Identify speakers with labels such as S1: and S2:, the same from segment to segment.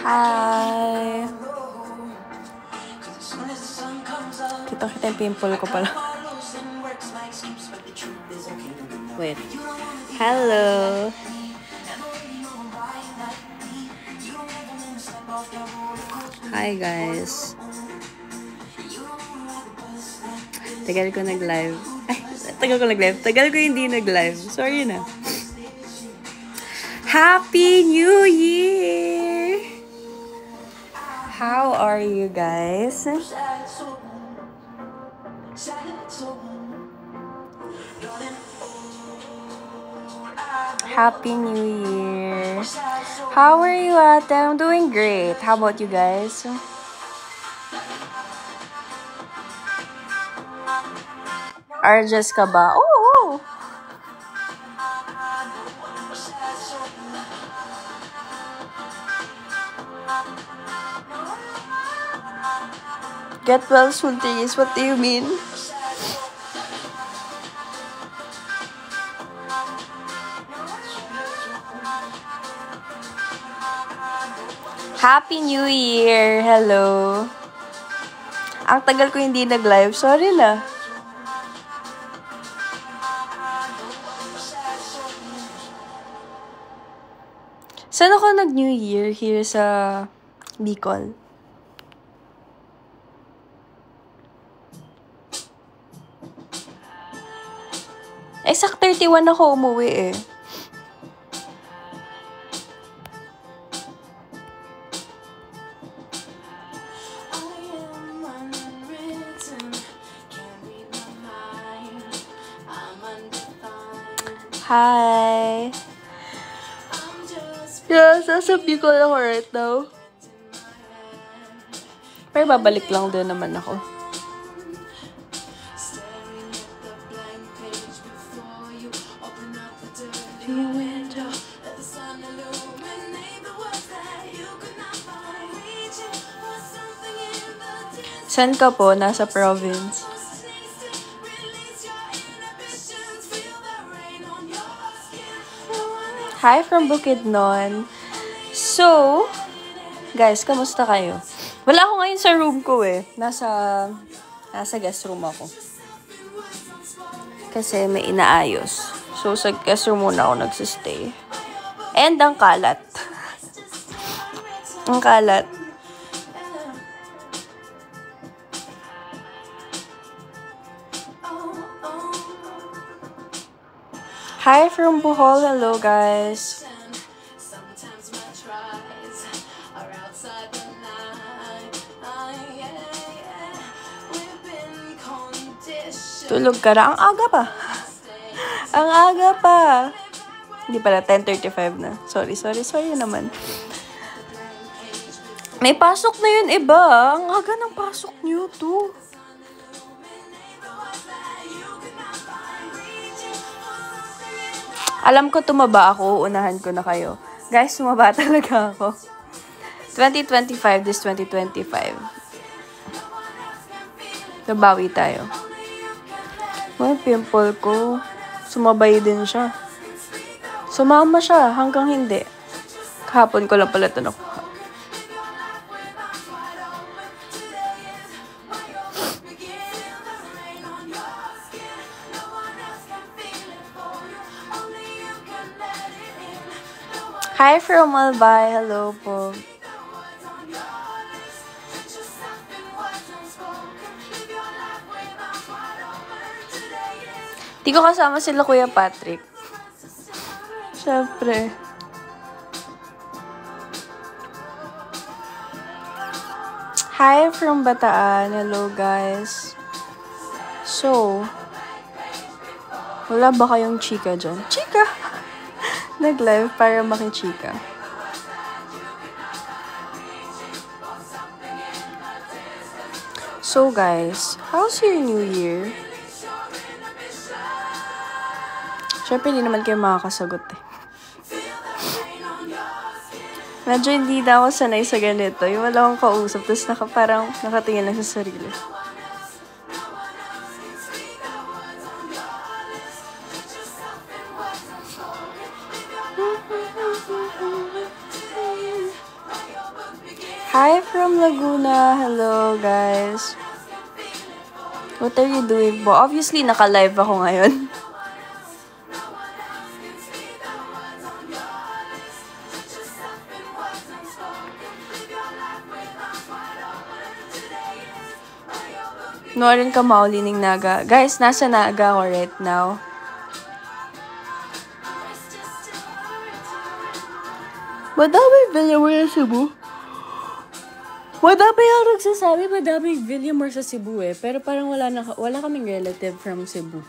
S1: Hi! Kita yung pimple ko pala. Wait. Hello! Hi guys! Tagal ko nag-live. Tagal ko hindi nag-live. Sorry na. Happy New Year! How are you guys? Happy New Year! How are you, ate? I'm doing great. How about you guys? Arjes ka ba? Oh! Get well soon, Tigis. What do you mean? Happy New Year! Hello! Ang tagal ko hindi nag-live. Sorry na. Saan ako nag-New Year? Here sa Bicol. Exact 31 ako umuwi eh. Hi! Yeah, sasabi ko ako right now. Pero babalik lang din naman ako. Saan ka po? Nasa province. Hi from Bukidnon. So, guys, kamusta kayo? Wala ako ngayon sa room ko eh. Nasa guest room ako. Kasi may inaayos. So, sa guest room muna ako nagsistay. And ang kalat. Ang kalat. Hi from Bohol. Hello, guys. Tulog ka na. Ang aga pa. Ang aga pa. Hindi pala, 10:35 na. Sorry naman. May pasok na yun, iba. Ang aga ng pasok niyo, to. Alam ko tumaba ako, unahan ko na kayo. Guys, tumaba talaga ako. 2025, this 2025. Nabawi tayo. May pimple ko. Sumabay din siya. Sumama siya hanggang hindi. Kahapon ko lang pala ito nakuha. Hi from Albay. Hello po. Di ko kasama sila Kuya Patrick. Siyempre. Hi from Bataan. Hello guys. So, wala ba kayong chika dyan? Chika! Nag-live para makichika. So guys, how's your New Year? Siyempre, hindi naman kayo makakasagot eh. Medyo hindi na ako sanay sa ganito. Yung wala akong kausap, tapos parang nakatingin lang sa sarili. Hi from Laguna. Hello, guys. What are you doing po? Obviously, naka-live ako ngayon. Norin ka maulining Naga. Guys, nasa Naga ako right now. Madaming Villamor sa Cebu. Madami ang nagsasabi, madaming Villamor sa Cebu eh. Pero parang wala kaming relative from Cebu.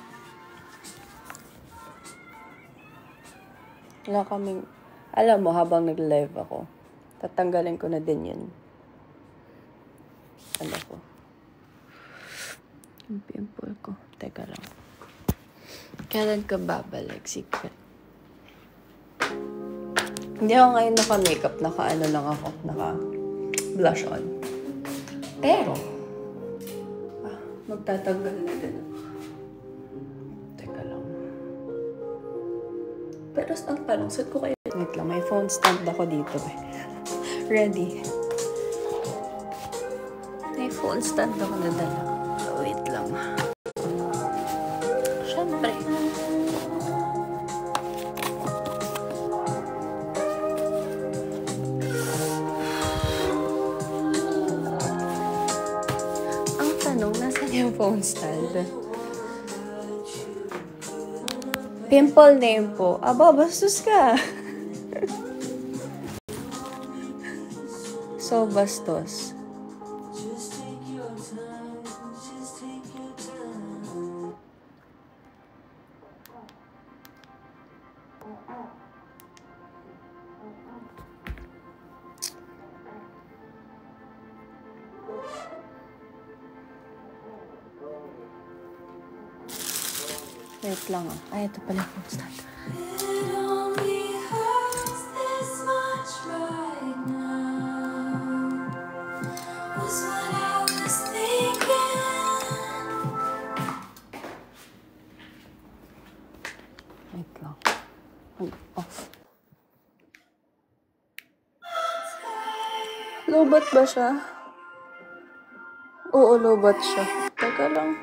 S1: Wala kaming... Alam mo, habang nag-live ako, tatanggalin ko na din yun. Ano ko? Yung pimple ko. Teka lang. Kailan ka babalik? Secret. Hindi ako ngayon naka-makeup. Naka-ano lang ako. Naka-blush on. Pero, magtatanggal na din. Teka lang. Pero ang tanong, saan ko kayo? Wait lang, may phone stand ako dito eh. Ready. May phone stand ako na dala. Wait lang. Siyempre. Ang tanong, nasaan yung phone stand? Pimple name po. Aba, bastos ka. So, bastos. Wait lang ah. Ay, ito pala yung stand. Wait lang. Off. Lobat ba siya? Oo, lobat siya. Teka lang.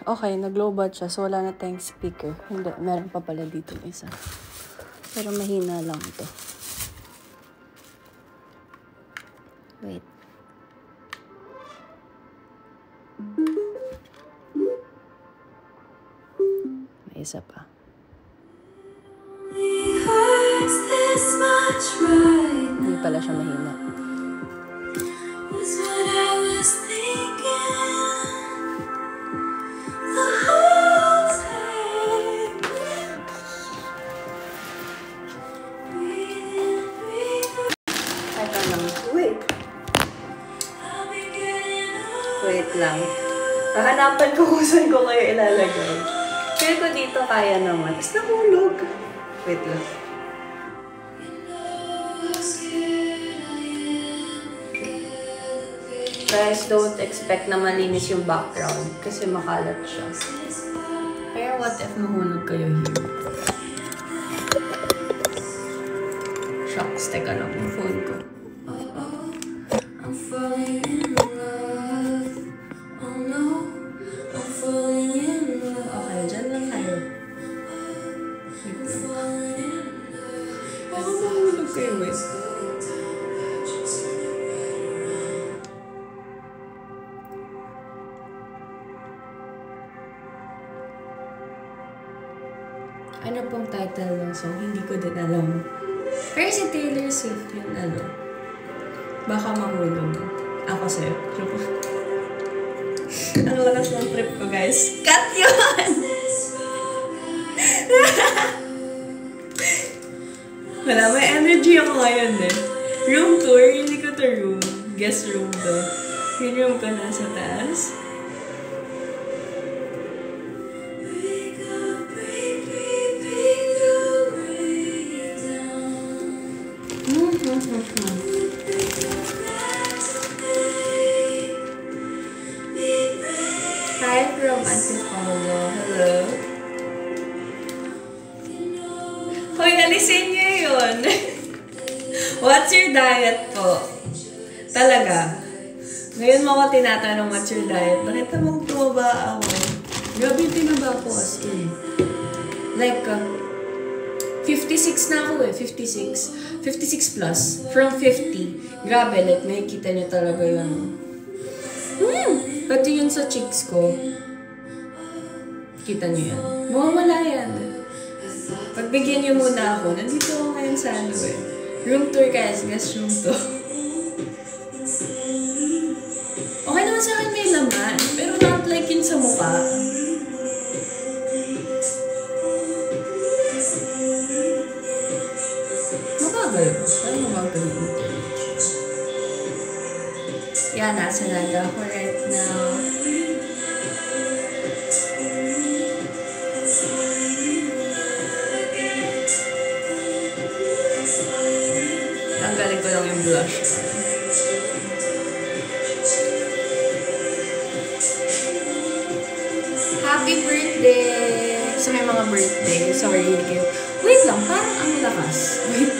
S1: Okay, nag-lobat siya. So, wala na tayong speaker. Hindi, meron pa pala dito isa. Pero mahina lang ito. Wait. May isa pa. Hindi pala siya mahina. Wait lang. Hahanapan ko kung saan ko kayo ilalagay. Feel ko dito kaya naman. Tapos nahulog. Wait lang. Guys, don't expect na malinis yung background kasi makalat siya. Pero what if mahulog kayo here? Shucks, teka lang yung phone ko. Okay, dyan lang kayo. Wait lang. Ano mahulog kayo, wait? Ano pong title ng song? Hindi ko din alam. Pero si Taylor Swift yun, ano? Baka mahulog. Ako sa'yo. Ang lakas ng trip ko, guys. Cut yun! Wala, may energy ako ngayon eh. Room tour, hindi ko to room. Guest room to. Yung room ko nasa taas. Hi from Antipolo. Hello. Hoy, alisin niyo yun. What's your diet po? Talaga. Ngayon mo ako tinatanong what's your diet. Nakita mong tumaba ako. Grabe yung tinaba ko as in. Like, 56 na ako eh. 56. 56 plus. From 50. Grabe, like, makikita niyo talaga yung... Pati yun sa cheeks ko. Kita niyo yan. Mawawala yan. Pagbigyan niyo muna ako. Nandito ako ngayon sa ano eh. Room tour guys. Guest room to. Okay naman sa akin may laman. Pero not like yun sa mukha. Mabagal ba? Parang mabagal yung yan, nasa naga ako right now. Tanggalin ko lang yung blush. Happy birthday! Sa may mga birthday. Sorry, hindi kayo. Wait lang, parang ang lakas. Wait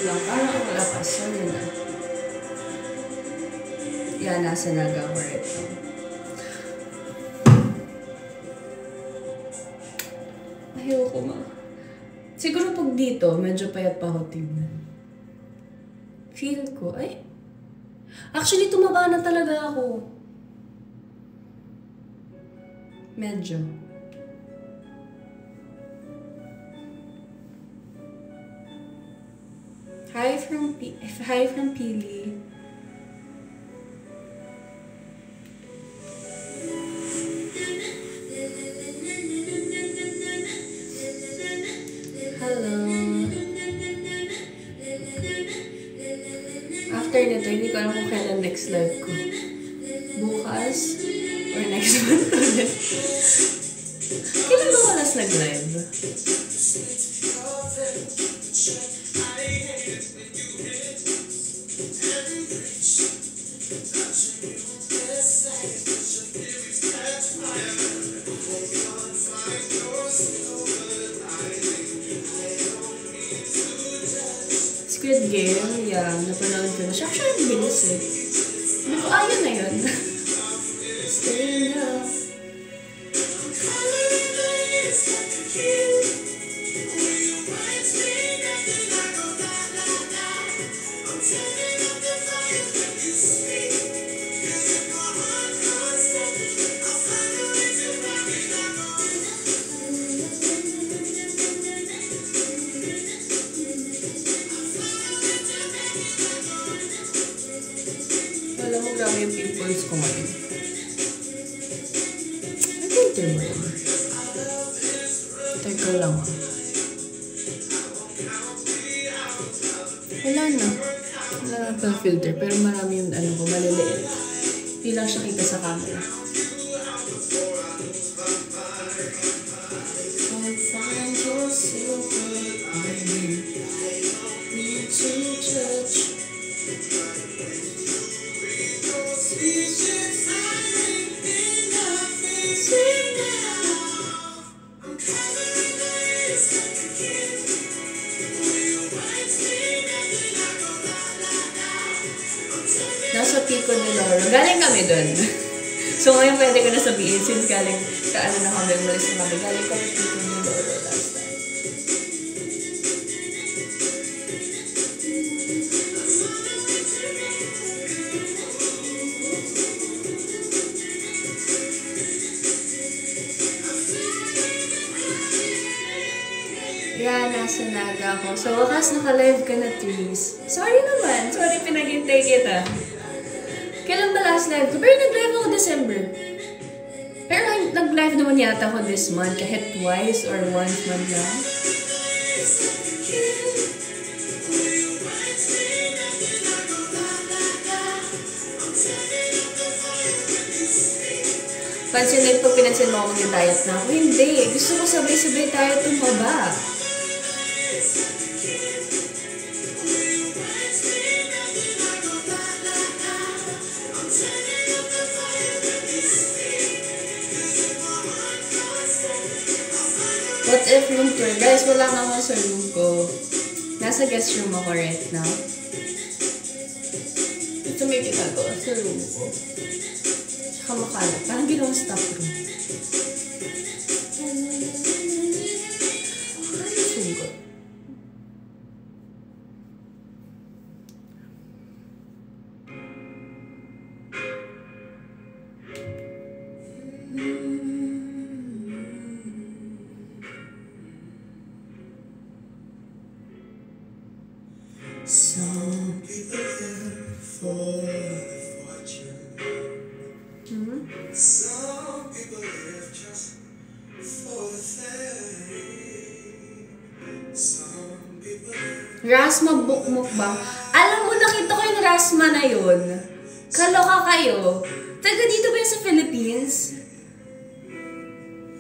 S1: lang. Parang ang lakas. Sorry na. Yan, nasa naga ko right now. Ayoko ma. Siguro pag dito, medyo payat pa ako tingnan. Feel ko, ay. Actually, tumaba na talaga ako. Medyo. Hi from Pili. Hello. After nito, hindi ko alam kung kailan next live ko. Bukas or next month ulit. Kailan ba walas nag-live? Squid Game, yeah, napanood ko na siya. Actually, bilis eh. Hindi ko, yun na yun. Stay up. Alam mo, grabe yung pimples ko ngayon. May filter mo yun. Teka lang ah. Wala na. Wala na pang filter. Pero marami yung ano ko, maliliit. Hindi lang siya kita sa camera. Nasa Pico de Loro. Galing kami dun. So ngayon pwede ko na sabihin since galing kaano na kami, umalis na kami. Galing kami Pico de Loro last time. Yeah, nasa naga ako. So wakas naka-live ka na, Tris. Sorry naman. Sorry pinag-intay kita. Kailan ba last live ko? Pero nag-live ako December. Pero nag-live naman yata ako this month. Kahit twice or once man lang. Pansin pag pinansin mo akong diet na ako. Hindi. Gusto ko sabay-sabay tayo tumaba. What if room tour? Guys, wala nga ako sa room ko. Nasa guest room ako right now. Ito may ginagawa sa room ko. Tsaka makalat. Parang ginawang staff room. Ano sugot?
S2: Some people live for the fortune. Some people live just for the fame. Some people live.
S1: Rasma Mukbang. Alam mo, nakita ko yung Rasma na yun. Kaloka kayo. Taga dito ba yun sa Philippines?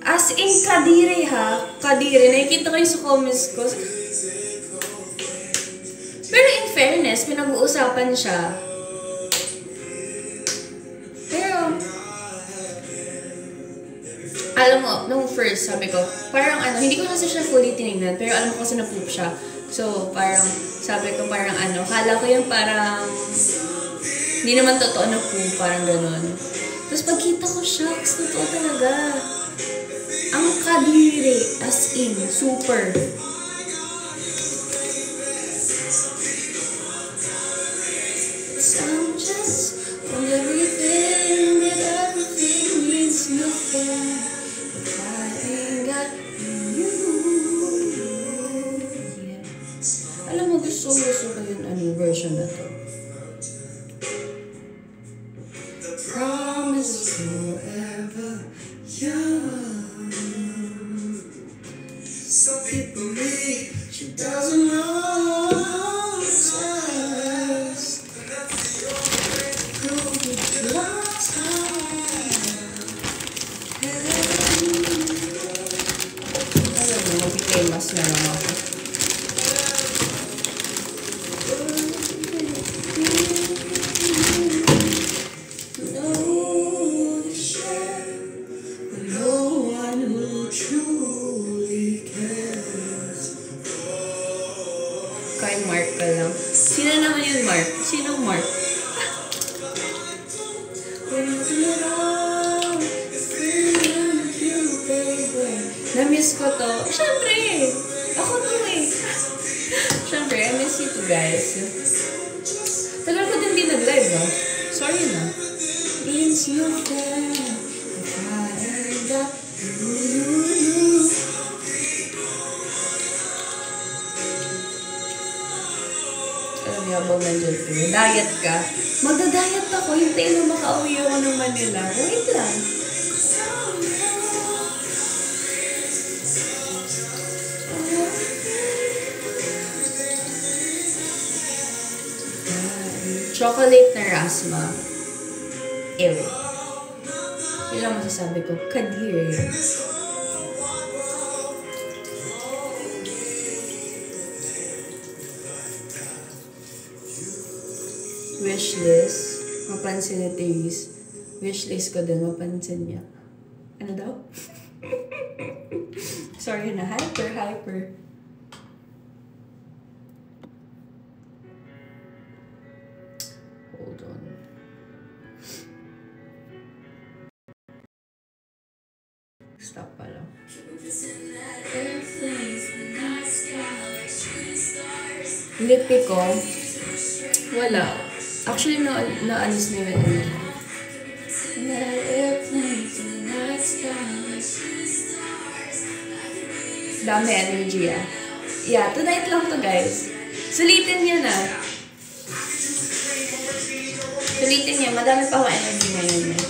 S1: As in, Kadiri ha. Kadiri. Nakikita ko yung sa comments ko. Pero in fairness, pinag-uusapan siya. Pero, alam mo, nung first, sabi ko, parang ano, hindi ko kasi siya fully tinignan, pero alam ko kasi na-poop siya. So, parang, sabi ko parang ano, kala ko yung parang, hindi naman totoo na poop, parang ganun. Tapos pagkita ko, shucks, totoo talaga. Ang kadiri, as in, super. I'm just from everything that everything means nothing if I ain't got you. Yeah. Alam mo, gusto ko yung version na to.
S2: The promise forever young. Some people need she doesn't know size.
S1: Alam mo, mag-famous na lang ako.
S2: No one who truly cares.
S1: Kay Mark ka lang. Sino naman yun, Mark? Sinong Mark? Na-miss ko to. Siyempre! Ako to eh. Siyempre, I miss you too, guys. Tagal ko din nag-live, ah. Sorry na. It's no fair if I ain't got you. Alam niyo, habang nandiyan ko, diet ka. Magda-diet ako. Hintayin mo makauwi ako ng Manila. Wait lang. Chocolate na rasma. Ew. Yun lang masasabi ko. Kadiri. Wishlist. Mapansin ni Therese. Wishlist ko din. Mapansin niya. Ano daw? Sorry na. Hyper. Hold on. Stop pala. Lipi ko, wala. Actually, naalis na yun. Dami energy ah. Yeah, tonight lang to guys. Sulitin niya na. Sulitin niya, madami pa ako energy ngayon eh.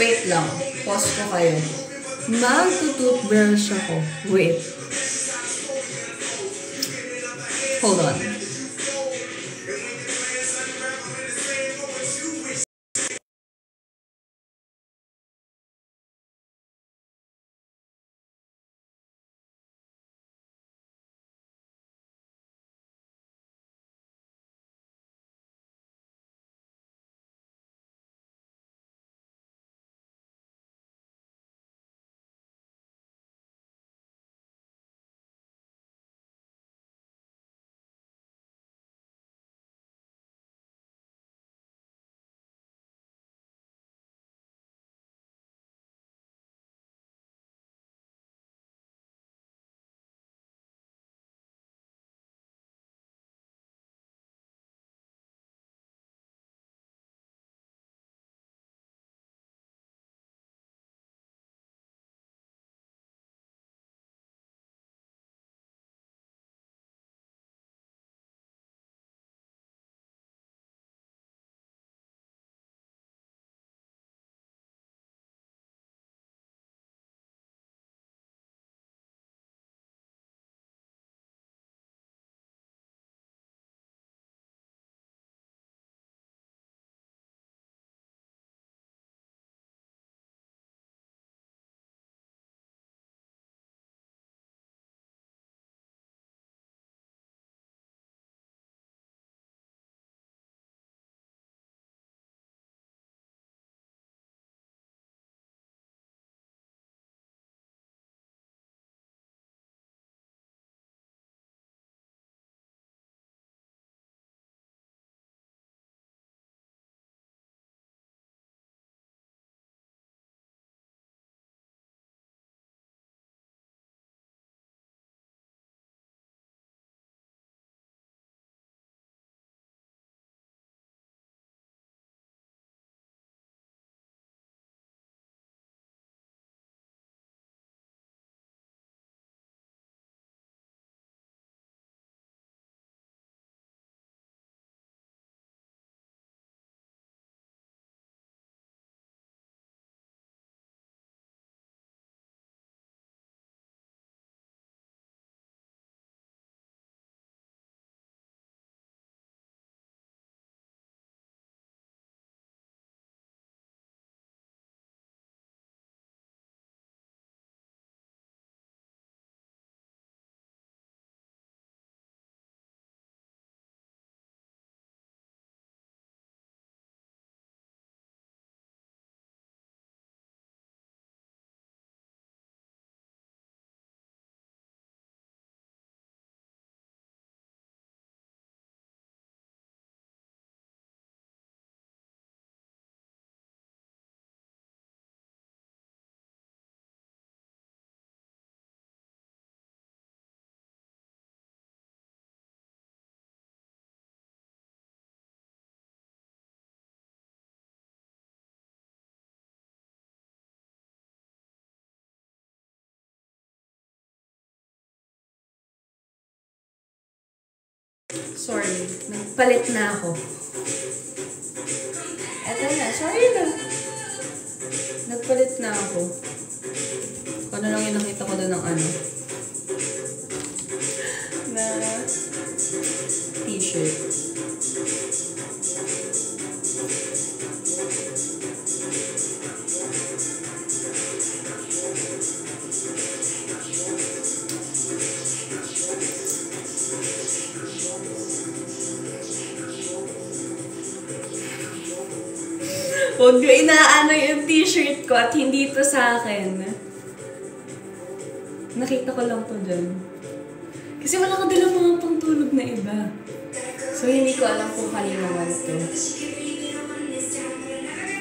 S1: Wait lang. Pause ko kayo. Mag-toothbrush ako. Wait. Hold on. Sorry, nagpalit na ako. Eto na, sorry na. Nagpalit na ako. Ano lang yung nakita ko doon ng ano? Na t-shirt. Huwag ko inaano yung t-shirt ko at hindi ito sa akin. Nakita ko lang to dyan. Kasi wala ko dalang mga pangtulog na iba. So, hindi ko alam kung kanino man ito.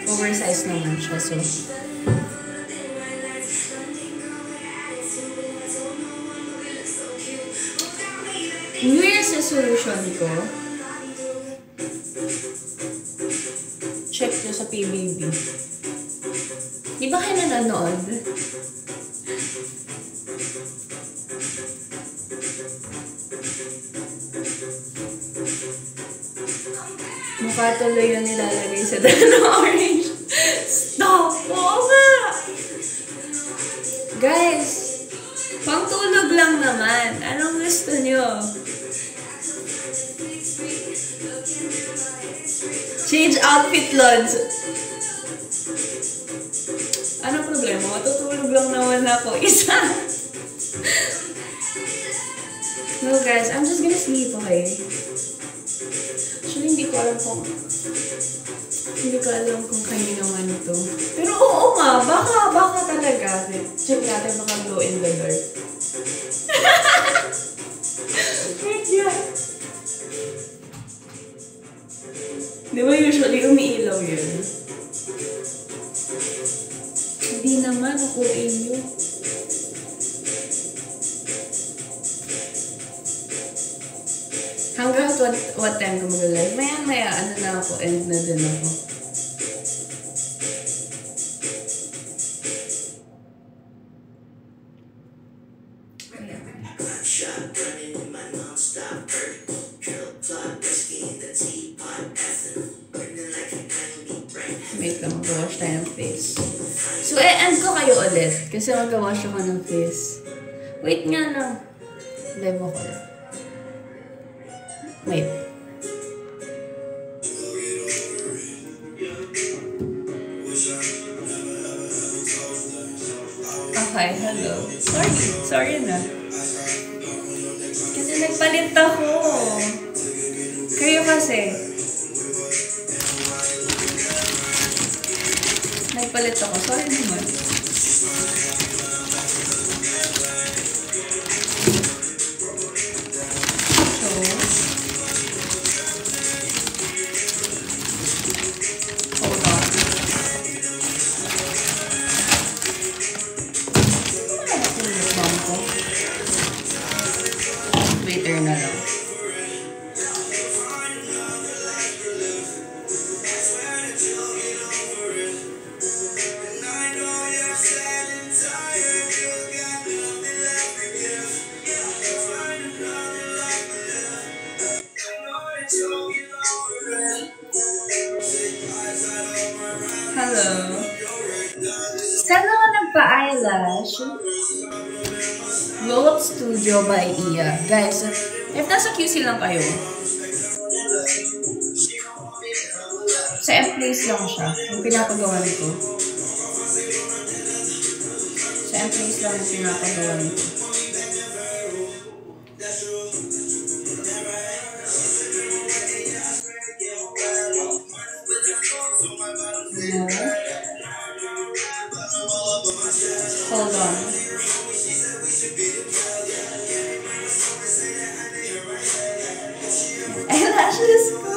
S1: Oversize naman siya, so. New Year's resolution ko. Check nyo sa PBB. Di ba kayo nanonood? Mukha tuloy yun nilalagay sa dano orange. Stop! Oo nga! Guys, pangtulog lang naman. Anong gusto nyo? Change outfit, Lods. Anong problema? Matutulog lang naman ako. Isa. No, guys. I'm just gonna sleep, okay? Actually, hindi ko alam kung kanino man ito. Pero oo nga. Baka talaga. Check natin baka glow in the dark. Wait, yeah. Di ba usually umiilaw yun? Hindi naman, ako inyo. Hanggang what time ko mag-live? Maya, ano na ako, end na din ako. Wait lang, mag-wash tayo ng face. So, end ko kayo ulit. Kasi mag-wash ako ng face. Wait nga na. Live ako ulit. Wait. Okay, hello. Sorry na. Kasi nagpalit ako. Kayo kasi. Nagpalit ako. Sorry naman. Twitter na lang. Hello. Saan ako nagpa-eyelash? Glow Up Studio by Iya. Guys, if nasa QC lang kayo, sa M-Place lang siya. Yung pinapagawa nito. Sa M-Place lang yung pinapagawa nito. Hold on. Eyelashes ko.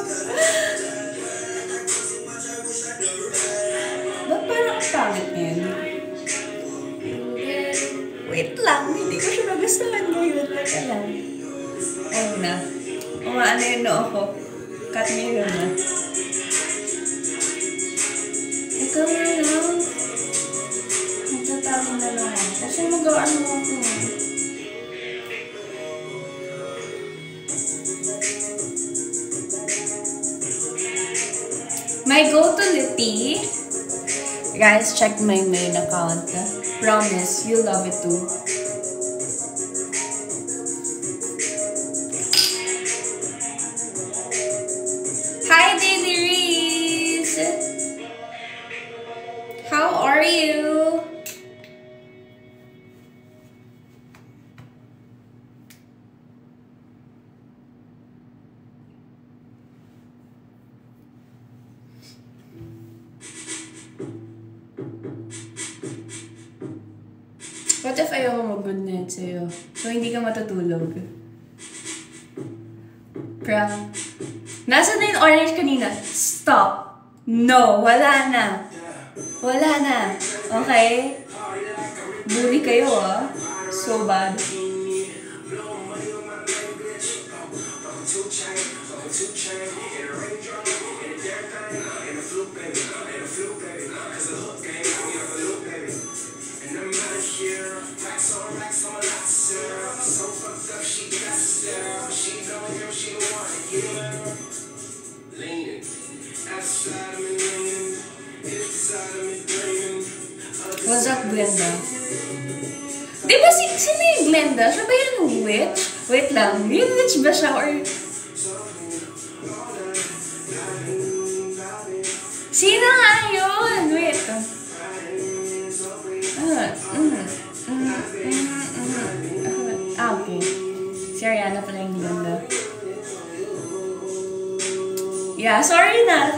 S1: Ba't parang pangit yan? Wait lang, hindi ko siya nagustuhan ngayon. Teka lang. Ayun na. Umaano yung noo ko. Cut me yun na. Ikaw na lang. Magtatama na lang. Kasi magawa mo ako. My go-to tea. Guys, check my main account. Promise, you'll love it too. Hi, Daily Reese! How are you? What if ayaw ko mag-good night sa'yo? So, hindi ka matutulog? Prank. Nasaan na yung orange kanina? Stop! No! Wala na! Wala na! Okay? Bully kayo, ah. So bad. What's up, Glenda? Di ba sino yung Glenda? Siya ba yung witch? Wait lang, yung witch ba siya or... Sino nga yun? Wait. Okay. Si Ariana pala yung Glenda. Yeah, sorry na.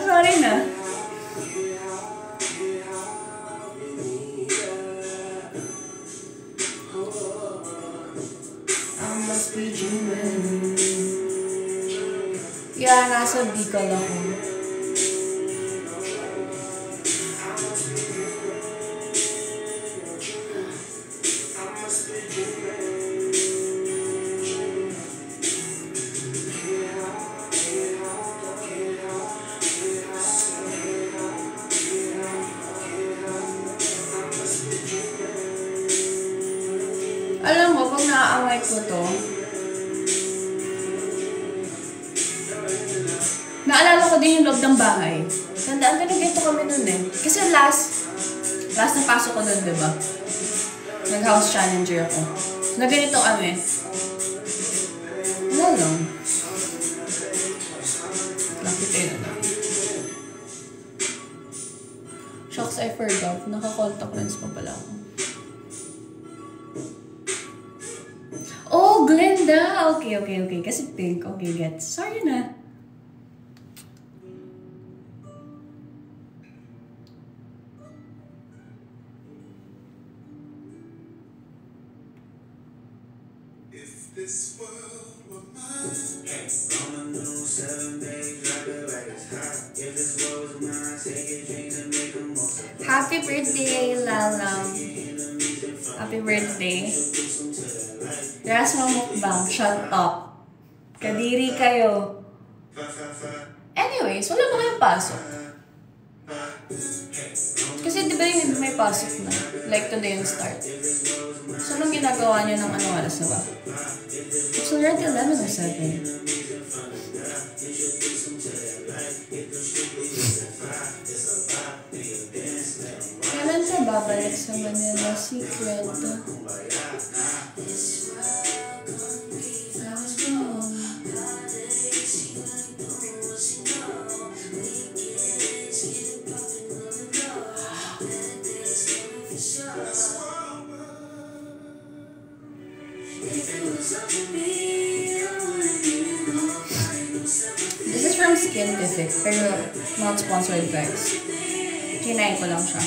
S1: Yeah, nasa Bicol ako. Alam mo, pag naaaway ko to, naalala ko din yung loob ng bahay. Tandaan ka na ganito kami nun eh. Kasi last na pasok ko nun, diba? Nag-house challenger ako. Na ganito kami. Wala lang. Lapit eh na lang. Shucks, I forgot. Naka-contact lens pa pala ako. Oh, Glenda! Okay. Kasi pink. Okay, gets. Sorry na.
S2: This world were mine. On a new 7-day drive it like it's hot. If this world was mine, take a drink and make a most.
S1: Happy birthday, Lala. Happy birthday. Ras mo mukbang. Shut up. Kadiri kayo. Anyways, wala ba kayong pasok? Kasi di ba yung may pasok na? Like today yung start. So, anong ginagawa niyo ng anong oras na ba? It's already 11 or 7. Kailan ka babalik sa Manila Secret? This is from Skintific, pero not sponsored guys. Kinain ko lang siya.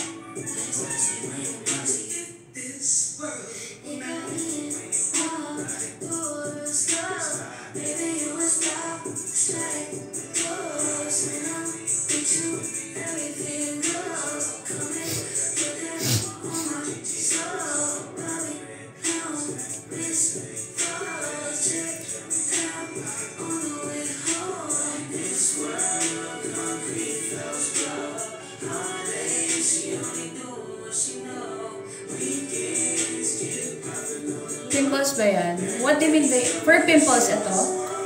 S1: Pimples ba yan? What do you mean by... For pimples ito?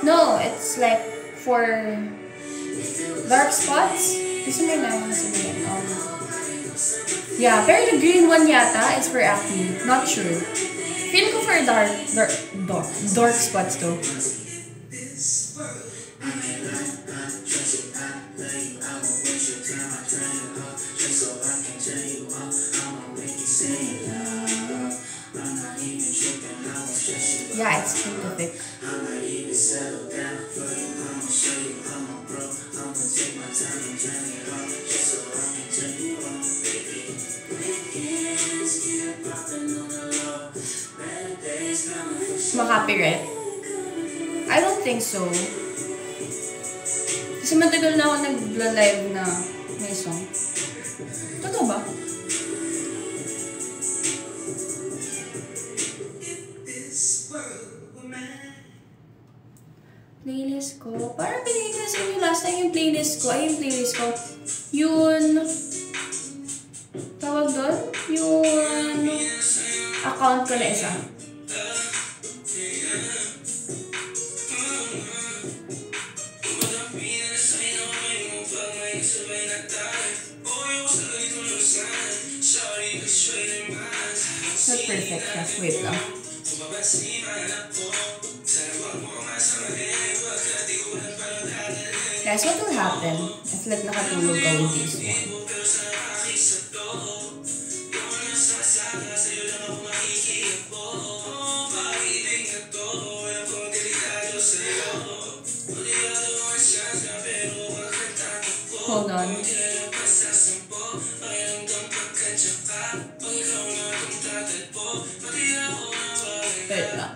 S1: No, it's like for dark spots. Kasi may naman kasi yeah, pero the green one yata is for acne. Not sure. Feel ko for dark spots though. Yeah, it's specific. Copyright? I don't think so. Kasi matagal na ako nag-live na may song. Totoo ba? Playlist ko? Parang pinigil na sa inyo last time yung playlist ko. Ay, yung playlist ko. Yun... Tawag doon? Yung... account ko na isa. Not perfect siya. Wait lang. Guys, what will happen if like nakatulog ka with this one? Hold on. Wait lang.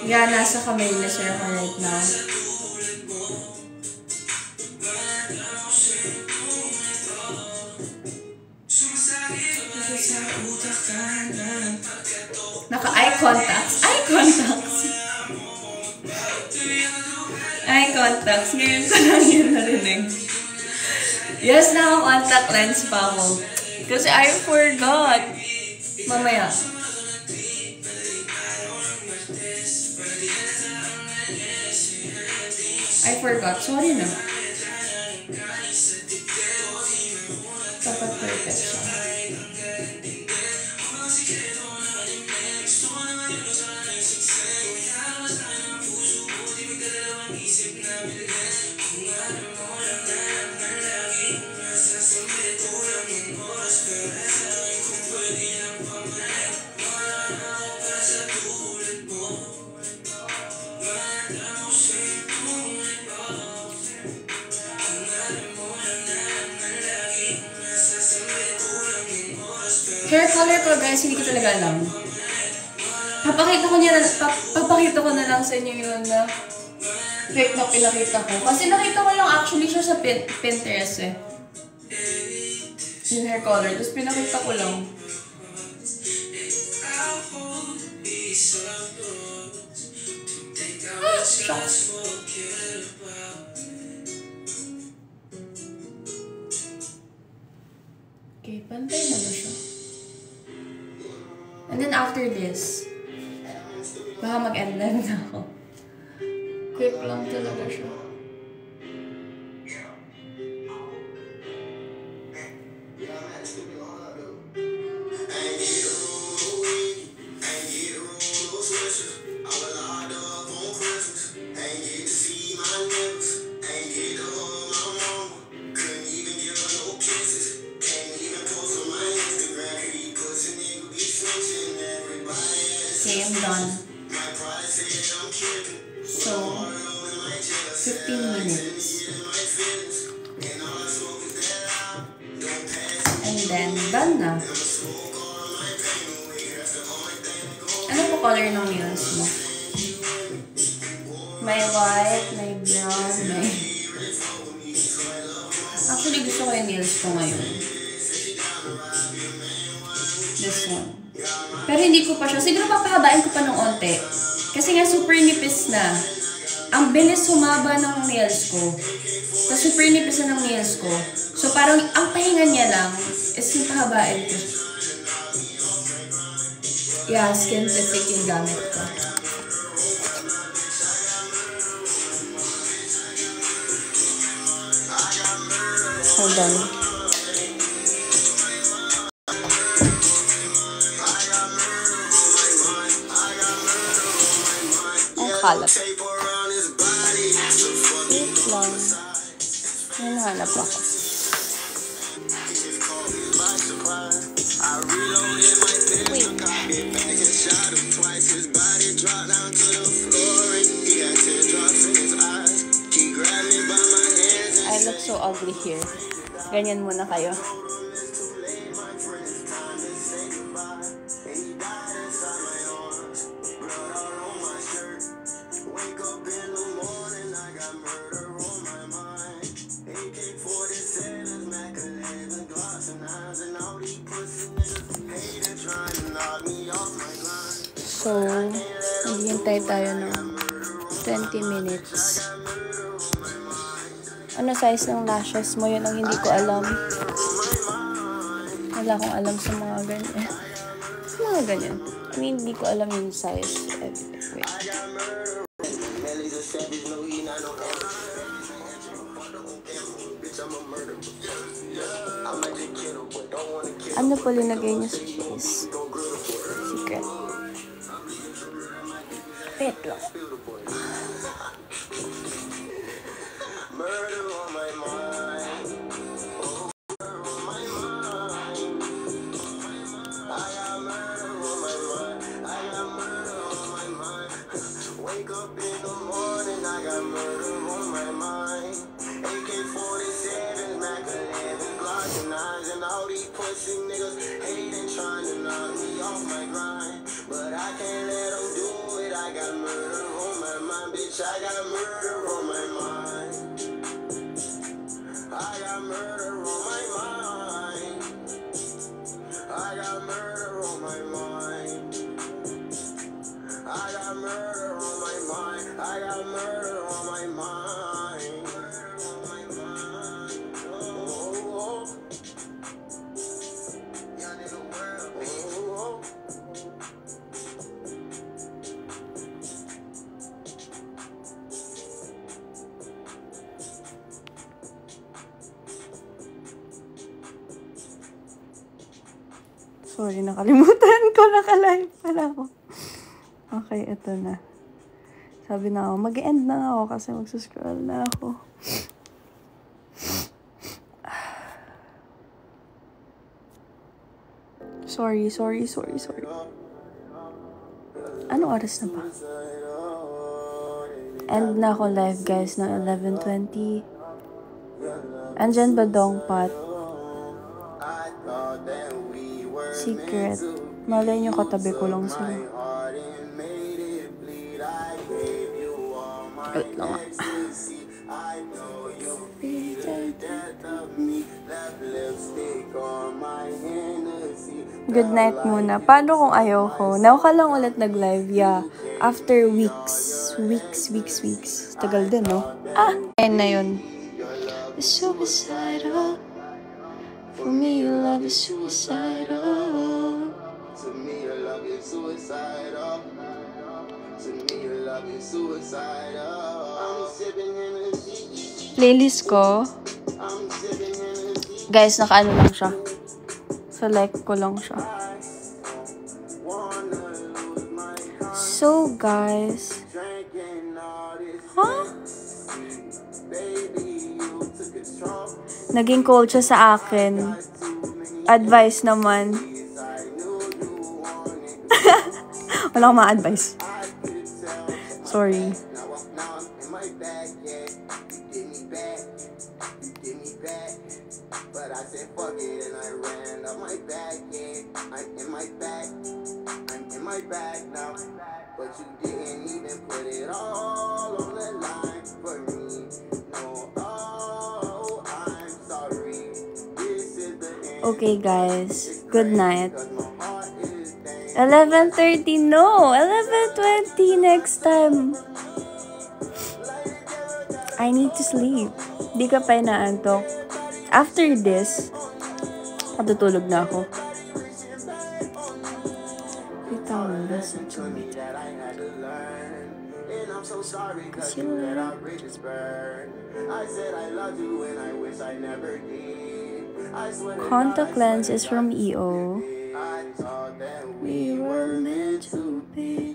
S1: Yeah, nasa kamay na siya right now. Naka-eye contacts. Eye contacts. Eye contacts. Ngayon ko lang yun narinig. Yes, naka-contact lens pa ako. Kasi I forgot. Mamaya. I forgot. Sorry na. Dapat perfect siya. Hair color ko, guys, hindi ko talaga alam. Papakita ko na lang sa inyo yun na fake na pinakita ko. Kasi nakita ko lang actually siya sa Pinterest eh. Yung hair color. Tapos pinakita ko lang. Shots. Okay, pantay na ba siya? And then after this, baka mag-end live na ako. Quick lang talaga siya. Okay, I'm done. So, 15 minutes. And then, done na. Ano po color ng nails mo? May white, may brown, may... Actually, Actually, gusto ko yung nails ko ngayon. This one. Pero hindi ko pa siya. Siguro papahabain ko pa ng onte. Kasi nga super nipis na. Ang bilis humaba ng nails ko. Tapos super nipis na ng nails ko. So parang ang pahinga niya lang is yung pahabain ko. Yeah, Skintific yung gamit ko. Hold on. Ang kalat. Wait lang. May nahanap ako. Wait. I look so ugly here. Ganyan muna kayo. So, maghihintay tayo ng 20 minutes. Ano size ng lashes mo? Yun ang hindi ko alam. Wala akong alam sa mga ganyan. Sa mga ganyan. I mean, hindi ko alam yung size. Wait. Ano po linagay niya sa cheese? Secret. Wait lang.
S2: Wake up in the morning, I got murder on my mind. AK-47, Mac 11, Glock and 9s, and all these pussy niggas hating, trying to knock me off my grind. But I can't let them do it. I got murder on my mind, bitch. I got murder on my mind. I got murder on my mind. I got murder on my mind. I got murder on my mind. I got murder on my mind. Oh. Young in the world, oh.
S1: Sorry, nakalimutan ko. Naka-live pala ako. Okay, ito na. Sabi na ako, mag-end na ako kasi magsuscroll na ako. Sorry. Anong oras na ba? End na ako live, guys, ng 11:20. Andyan ba Dongpat? Secret. Malay nyo, katabi ko lang sila. Wait lang nga. Good night muna. Paano kung ayaw ko? Now ka lang ulit nag-live, yeah. After weeks. Tagal din, no? Ayun na yun. Suicidal. For me, your love is suicidal. To me, your love is suicidal. To me, your love is suicidal. I'm sipping Hennessy. Playlist ko. Guys, naka-ano lang siya. Select ko lang siya. So, guys. Huh? Naging cold siya sa akin. Advice naman. Wala akong ma-advice. Sorry. But I said fuck it and I ran up my back, yeah. I'm in my bag now. But you didn't even put it all on the line for me. No, oh, I'm sorry. Okay, guys. Good night. 11:30, no! 11:20 next time. I need to sleep. Di ka pa inaantok. After this, matutulog na ako. Ikaw na sa chumit. Kasi contact lens is from EO. We were meant to be.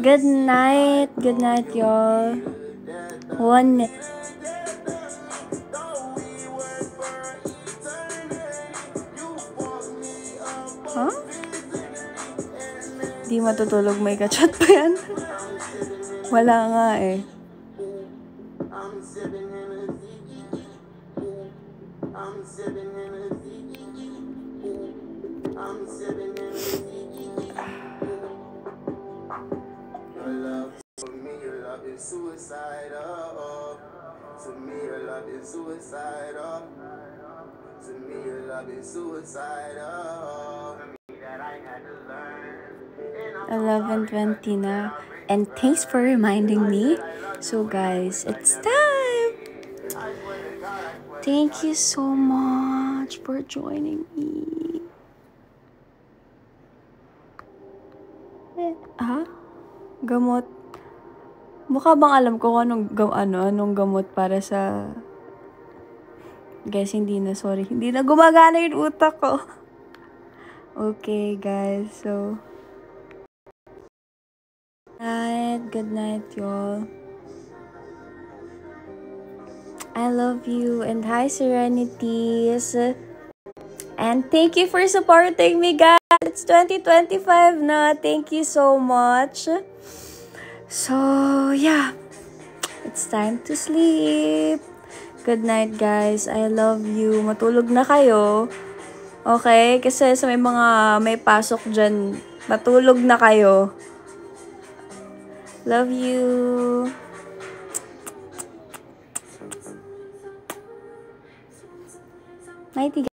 S1: Good night. Good night, y'all. 1 minute. Huh? Di matutulog, may kachat pa yan. Wala nga eh.
S2: Suicidal. To me, your love is suicidal. To me, your love is suicidal.
S1: 11:20 na. And thanks for reminding me. So guys, it's time. Thank you so much for joining me. Gamot. Mukha bang alam ko kung anong gamot para sa... Guys, hindi na, sorry. Hindi na gumagana yung utak ko. Okay, guys. So, good night, y'all. I love you. And hi, Serenities. And thank you for supporting me, guys. It's 2025 na. Thank you so much. So, yeah. It's time to sleep. Good night, guys. I love you. Matulog na kayo. Okay? Kasi sa may pasok dyan, matulog na kayo. Love you. Nighty, guys.